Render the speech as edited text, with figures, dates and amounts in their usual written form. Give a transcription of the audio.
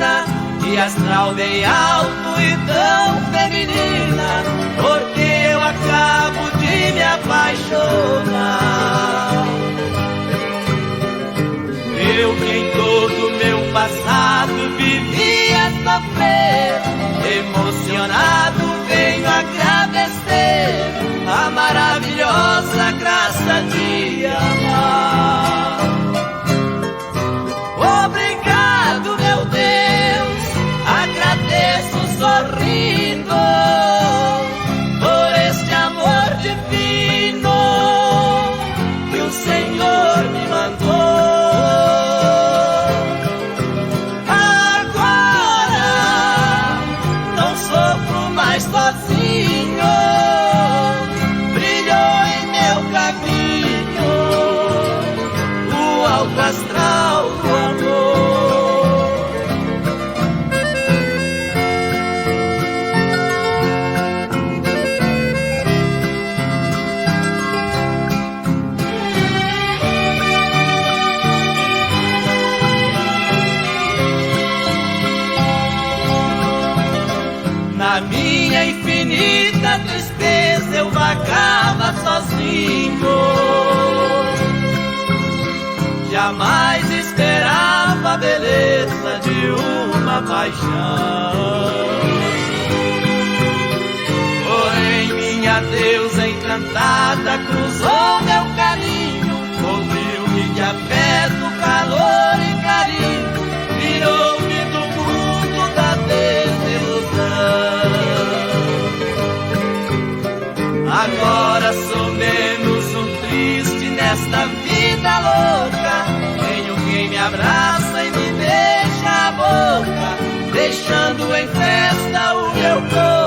menina, e astral bem alto e tão feminina, porque eu acabo de me apaixonar. Eu que em todo meu passado vivia sofrer, emocionado venho agradecer a maravilhosa graça de amar. Obrigado, meu Deus, agradeço sorrindo por este amor divino que o Senhor me mandou. Sozinho, brilhou em meu caminho o alto astral do amor. Na minha infinita tristeza eu vagava sozinho, jamais esperava a beleza de uma paixão. Porém minha deusa encantada cruzou meu caminho, cobriu-me de afeto, calor e carinho, tirou-me do mundo da desilusão. Agora sou menos um triste nesta vida louca, tenho quem me abraça e me beija a boca, deixando em festa o meu corpo.